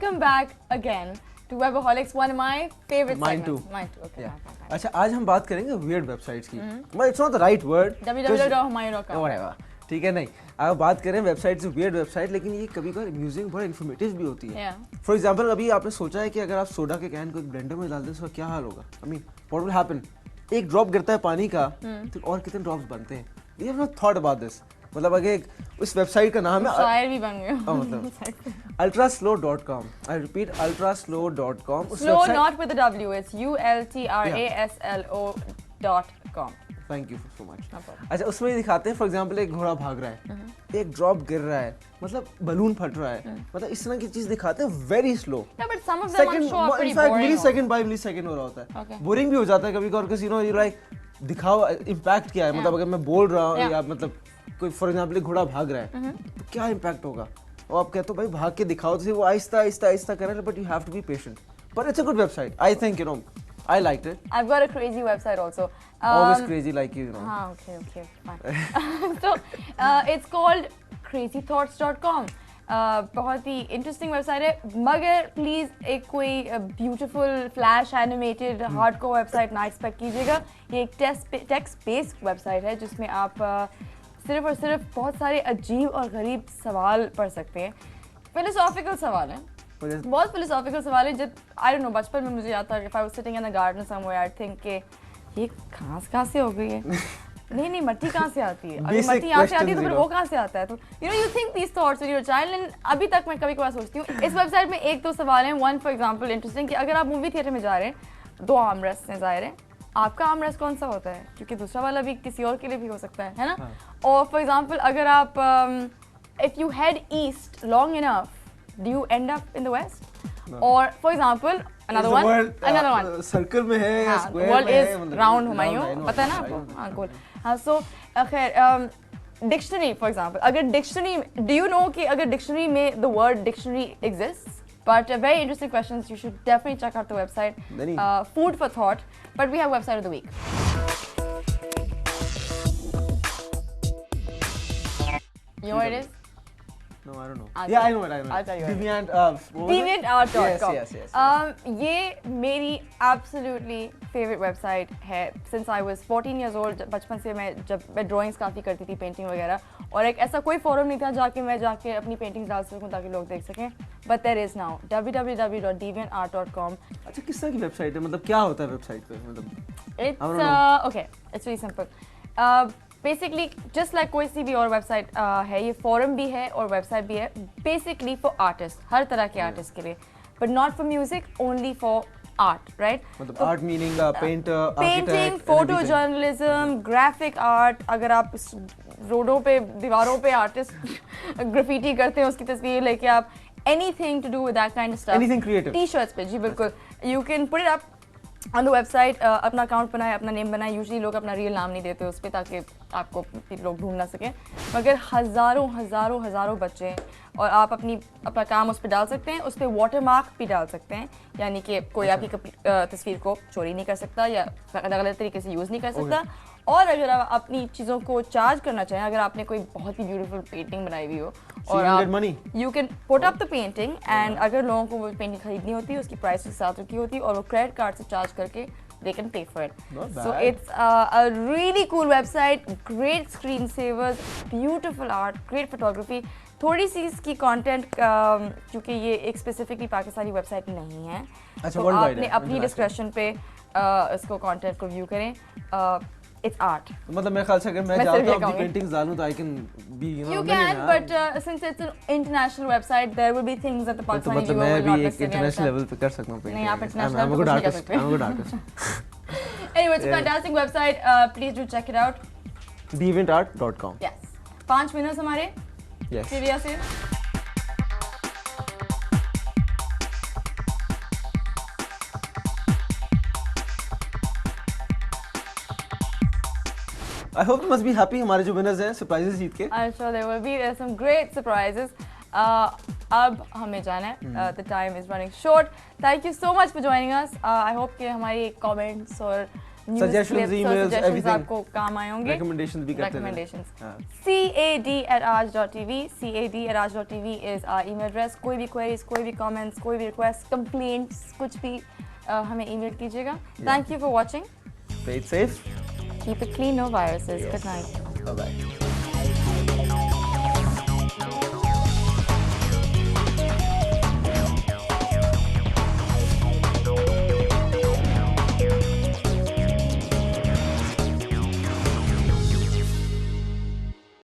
welcome back again to Webaholics, one of my favorite Mine segments. too. Mine too. Okay. Yeah. Fine. अच्छा आज हम बात करेंगे weird websites की. But it's not the right word. www.humayun.com. Whatever. ठीक है नहीं. अब बात करें वेबसाइट से weird website, लेकिन ये कभी-कभार amusing, बहुत informative भी होती है. Yeah. For example, अभी आपने सोचा है कि अगर आप सोडा के कैन को एक ब्लेंडर में डाल दें तो क्या हाल होगा? I mean, what will happen? एक ड्रॉप गिरता है पानी का, तो और कितने ड्रॉप्स बनते हैं? We have not thought about this. मतलब अगर उस वेबसाइट का नाम है शायर भी बन गए. मतलब ultraslow.com. I repeat, ultraslow.com. Slow not with a W. It's ultraslo.com. Thank you so much. No problem. अच्छा उसमें दिखाते हैं फॉर एग्जांपल एक घोड़ा भाग रहा है, एक ड्रॉप गिर रहा है, मतलब बलून फट रहा है, मतलब इस तरह की चीज दिखाते हैं very slow. Yeah, but some of them I'm sure are pretty boring. Millisecond by millisecond हो रहा होता है. Okay. बोरिंग भी हो जाता है कभी-कभार because you know you like दिखाओ इम्पैक्ट क्या है, मतलब अगर मैं बोल रहा हूँ या मतलब कोई फॉर एग्जांपल एक घोड़ा भाग रहा है तो क्या इम्पैक्ट होगा, और आप कहते हो भाई भाग के दिखाओ तो वो आहिस्ता आहिस्ता आहिस्ता कर रहा है, but you have to be patient. But it's a good website. I think you know I liked it. I've got a crazy website also. Always crazy like you know. Okay, fine. So, it's called crazythoughts.com. बहुत ही interesting website है, मगर please एक कोई beautiful flash animated hardcore website ना expect कीजिएगा. ये एक text based website है जिसमें आप सिर्फ और सिर्फ बहुत सारे अजीब और गरीब सवाल पढ़ सकते हैं. फिलोसॉफिकल सवाल हैं, बहुत फिलोसॉफिकल सवाल है. जब आई डोंट नो बचपन में मुझे याद था if I was sitting in the garden somewhere I think के ये घास कहाँ से हो गई है. नहीं मट्टी कहाँ से आती है, अगर मट्टी यहाँ से आती है तो फिर वो कहाँ से आता है. तो you think these thoughts when you are child. And अभी तक मैं कभी कभार सोचती हूँ इस वेबसाइट में एक दो सवाल हैं. वन फॉर एग्जांपल इंटरेस्टिंग कि अगर आप मूवी थिएटर में जा रहे हैं, दो आर्मरेस्ट हैं ज़ाहिर है, आपका आर्मरेस्ट कौन सा होता है, क्योंकि दूसरा वाला भी किसी और के लिए भी हो सकता है ना. और फॉर एग्जांपल अगर आप if you head east long enough do you end up in the west? No. Or for example another one circle में है या स्क्वायर world में है, is round हुमायूं, पता है ना आपको. हाँ cool. हाँ so खैर dictionary for example, अगर dictionary do you know कि अगर dictionary में the word dictionary exists? But very interesting questions. You should definitely check out the website. Food for thought. But we have website of the week. You know what it is? No, I don't know. Yeah, I know it. I'll tell you. DeviantArt.com. Yes. ये मेरी absolutely favorite website है. Since I was 14 years old, बचपन से मैं drawings काफ़ी करती थी, painting वगैरह, और एक ऐसा कोई forum नहीं था जाके मैं अपनी paintings डाल सकूँ ताकि लोग देख सकें. But there is now. www.deviantart.com. अच्छा किस तरह की वेबसाइट है, मतलब क्या होता है वेबसाइट पे, मतलब? It's okay. It's very simple. Basically just like कोई सी भी और वेबसाइट है, ये फोरम भी है और वेबसाइट भी है. बेसिकली फॉर आर्टिस्ट, हर तरह के आर्टिस्ट के लिए, but not for music, only for art. Right, मतलब art meaning painting, photo journalism, graphic art. अगर आप रोडों पे दीवारों पे आर्टिस्ट ग्राफिटी करते हैं, उसकी तस्वीर लेके आप anything to do with that kind of stuff, anything creative, T shirts पे, जी बिल्कुल, you can put it up on the website. अपना अकाउंट बनाए, अपना नेम बनाए. यूजली लोग अपना रियल नाम नहीं देते उस पर ताकि आपको लोग ढूंढ ना सकें, मगर हज़ारों बच्चे हैं और आप अपना काम उस पर डाल सकते हैं. उस पर वाटर मार्क भी डाल सकते हैं, यानी कि कोई आपकी तस्वीर को चोरी नहीं कर सकता या गलत तरीके से यूज़ नहीं कर सकता. और अगर आप अपनी चीज़ों को चार्ज करना चाहें, अगर आपने कोई बहुत ही ब्यूटीफुल पेंटिंग बनाई हुई हो और आप you can put up the painting, and अगर लोगों को वो पेंटिंग खरीदनी होती है उसकी प्राइस के साथ रखी होती है और वो क्रेडिट कार्ड से चार्ज करके they can pay for it. So it's a really cool website, great screensavers, beautiful art, great photography. थोड़ी सी इसकी कंटेंट क्योंकि ये एक स्पेसिफिकली पाकिस्तानी वेबसाइट नहीं है, तो आपने अपनी डिस्क्रिप्शन पे इसको कंटेंट को व्यू करें. It's art. मतलब मेरे ख्याल से अगर मैं चाहता हूँ अपनी पेंटिंग्स डालूं तो I can be you can, but since it's an international website there will be things that the Pakistani viewer will not necessarily international level पे कर सकता हूँ पेंटिंग. नहीं, आप international level पे नहीं कर सकते. I'm a good artist. Anyway, it's a fantastic website. Please do check it out. DeviantArt.com. Yes. 5 minute हमारे. Yes. ट्रिविया से. I hope you must be happy. हमारे जो winners हैं surprises जीत के. I'm sure there will be some great surprises. अब हमें जाना है. The time is running short. Thank you so much for joining us. I hope कि हमारी comments और Suggestions, emails, everything. आपको काम आए होंगे. Recommendations भी करते हैं. Recommendations. CAD@raj.tv. CAD@raj.tv is our email address. कोई भी queries, कोई भी comments, कोई भी requests, complaints, कुछ भी हमें email कीजिएगा. Thank you for watching. Stay safe. Keep it clean, no viruses. Good night. Bye bye.